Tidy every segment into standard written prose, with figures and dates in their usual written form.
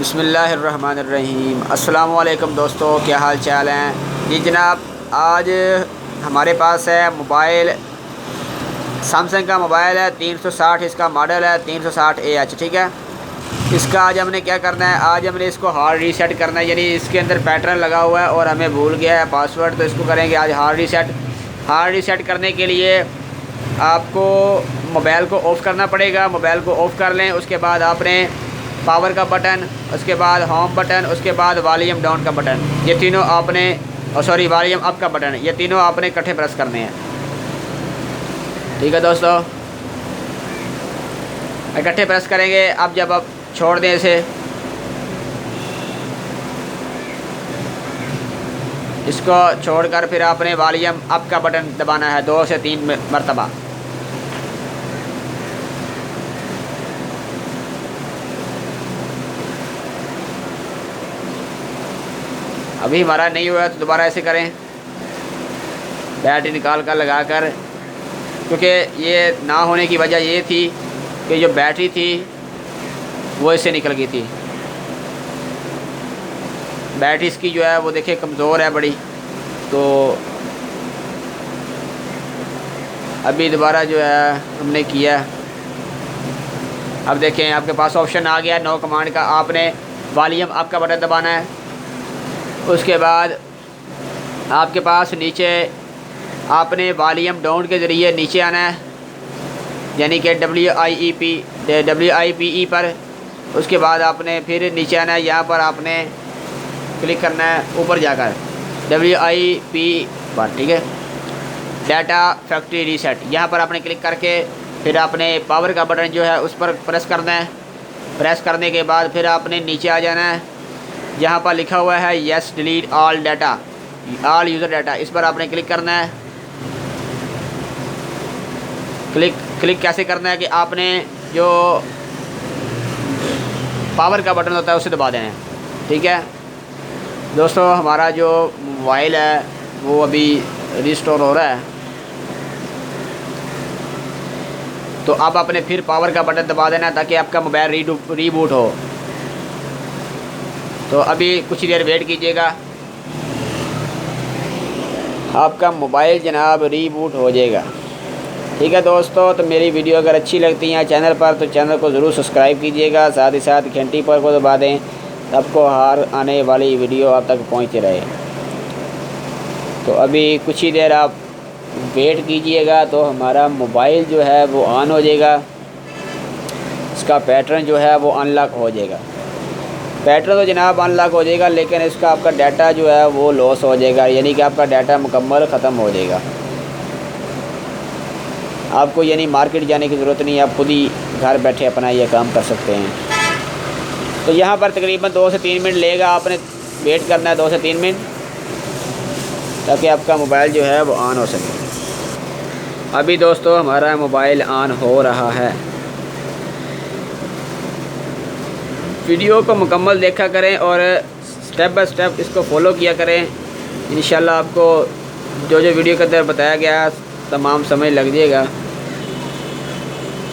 बिस्मिल्लाहिर्रहमानिर्रहीम। अस्सलामु अलैकुम दोस्तों, क्या हाल चाल हैं जी जनाब। आज हमारे पास है मोबाइल, सैमसंग का मोबाइल है 360, इसका मॉडल है 360AH। ठीक है, इसका आज हमने क्या करना है, आज हमने इसको हार्ड रीसेट करना है। यानी इसके अंदर पैटर्न लगा हुआ है और हमें भूल गया है पासवर्ड, तो इसको करेंगे आज हार्ड रीसेट। हार्ड रीसेट करने के लिए आपको मोबाइल को ऑफ़ करना पड़ेगा। मोबाइल को ऑफ़ कर लें, उसके बाद आपने पावर का बटन, उसके बाद होम बटन, उसके बाद वॉल्यूम डाउन का बटन, ये तीनों आपने वॉल्यूम अप का बटन, ये तीनों आपने इकट्ठे प्रेस करने हैं। ठीक है दोस्तों, इकट्ठे प्रेस करेंगे। अब जब आप छोड़ दें इसे, इसको छोड़कर फिर आपने वॉल्यूम अप का बटन दबाना है 2 से 3 मरतबा। अभी हमारा नहीं हुआ तो दोबारा ऐसे करें, बैटरी निकाल कर लगा कर, क्योंकि ये ना होने की वजह ये थी कि जो बैटरी थी वो इससे निकल गई थी। बैटरी इसकी जो है वो देखिए कमज़ोर है बड़ी, तो अभी दोबारा जो है हमने किया। अब देखें आपके पास ऑप्शन आ गया नो कमांड का, आपने वॉल्यूम अप का बटन दबाना है। उसके बाद आपके पास नीचे आपने वॉल्यूम डाउन के ज़रिए नीचे आना है, यानी कि WIPE पर। उसके बाद आपने फिर नीचे आना है, यहाँ पर आपने क्लिक करना है ऊपर जाकर WIP पर। ठीक है, डाटा फैक्ट्री रीसेट, यहाँ पर आपने क्लिक करके फिर आपने पावर का बटन जो है उस पर प्रेस करना है। प्रेस करने के बाद फिर आपने नीचे आ जाना है, यहाँ पर लिखा हुआ है yes delete all data, all user data, इस पर आपने क्लिक करना है। क्लिक कैसे करना है कि आपने जो पावर का बटन होता है उसे दबा देना है। ठीक है दोस्तों, हमारा जो मोबाइल है वो अभी रिस्टोर हो रहा है, तो अब आपने फिर पावर का बटन दबा देना है ताकि आपका मोबाइल रीबूट हो। तो अभी कुछ ही देर वेट कीजिएगा, आपका मोबाइल जनाब रीबूट हो जाएगा। ठीक है दोस्तों, तो मेरी वीडियो अगर अच्छी लगती है चैनल पर तो चैनल को ज़रूर सब्सक्राइब कीजिएगा, साथ ही साथ घंटी पर को दबा दें, आपको हर आने वाली वीडियो आप तक पहुंच रहे। तो अभी कुछ ही देर आप वेट कीजिएगा, तो हमारा मोबाइल जो है वो ऑन हो जाएगा, इसका पैटर्न जो है वो अनलॉक हो जाएगा। पैटर्न तो जनाब अनलॉक हो जाएगा, लेकिन इसका आपका डाटा जो है वो लॉस हो जाएगा, यानी कि आपका डाटा मुकम्मल ख़त्म हो जाएगा। आपको यानी मार्केट जाने की ज़रूरत नहीं है, आप खुद ही घर बैठे अपना ये काम कर सकते हैं। तो यहाँ पर तकरीबन 2 से 3 मिनट लेगा, आपने वेट करना है 2 से 3 मिनट, ताकि आपका मोबाइल जो है वो ऑन हो सके। अभी दोस्तों हमारा मोबाइल ऑन हो रहा है। वीडियो को मुकम्मल देखा करें और स्टेप बाय स्टेप इसको फॉलो किया करें, इंशाल्लाह आपको जो वीडियो के अंदर बताया गया तमाम समझ लग जाएगा।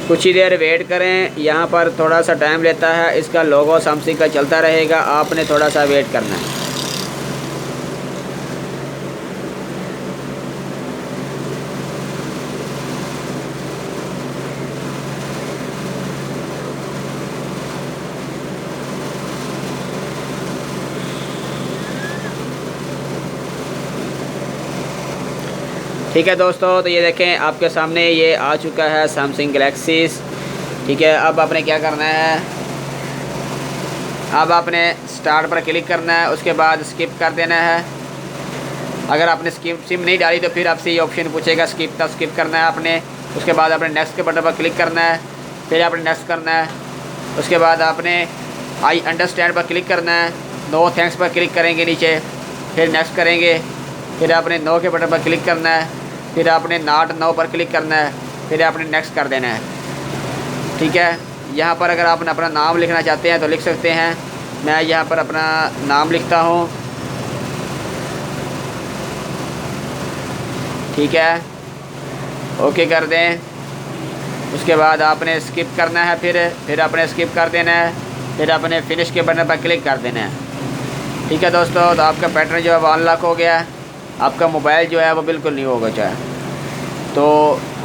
कुछ ही देर वेट करें, यहाँ पर थोड़ा सा टाइम लेता है, इसका लोगो सैमसंग का चलता रहेगा, आपने थोड़ा सा वेट करना है। ठीक है दोस्तों, तो ये देखें आपके सामने ये आ चुका है सैमसंग गैलेक्सी। ठीक है, अब आपने क्या करना है, अब आपने स्टार्ट पर क्लिक करना है, उसके बाद स्किप कर देना है। अगर आपने सिम नहीं डाली तो फिर आपसे ये ऑप्शन पूछेगा स्किप, तब स्किप करना है आपने। उसके बाद आपने नेक्स्ट के बटन पर क्लिक करना है, फिर आपने नेक्स्ट करना है। उसके बाद आपने आई अंडरस्टैंड पर क्लिक करना है, नो थैंक्स पर क्लिक करेंगे नीचे, फिर नेक्स्ट करेंगे, फिर आपने नो के बटन पर क्लिक करना है, फिर आपने नॉट नो पर क्लिक करना है, फिर आपने नेक्स्ट कर देना है। ठीक है, यहाँ पर अगर आप अपना नाम लिखना चाहते हैं तो लिख सकते हैं। मैं यहाँ पर अपना नाम लिखता हूँ। ठीक है, ओके कर दें। उसके बाद आपने स्किप करना है, फिर आपने स्किप कर देना है, फिर आपने फिनिश के बटन पर क्लिक कर देना है। ठीक है दोस्तों, तो आपका पैटर्न जो है वो अनलॉक हो गया है, आपका मोबाइल जो है वो बिल्कुल न्यू होगा चाहे। तो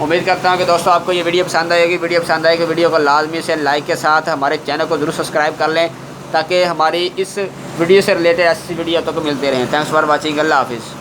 उम्मीद करता हूँ कि दोस्तों आपको ये वीडियो पसंद आएगी। वीडियो पसंद आएगी वीडियो को लाजमी से लाइक के साथ हमारे चैनल को ज़रूर सब्सक्राइब कर लें, ताकि हमारी इस वीडियो से रिलेटेड ऐसी वीडियो तक मिलते रहें। Thanks for watching. अल्लाह हाफिज़।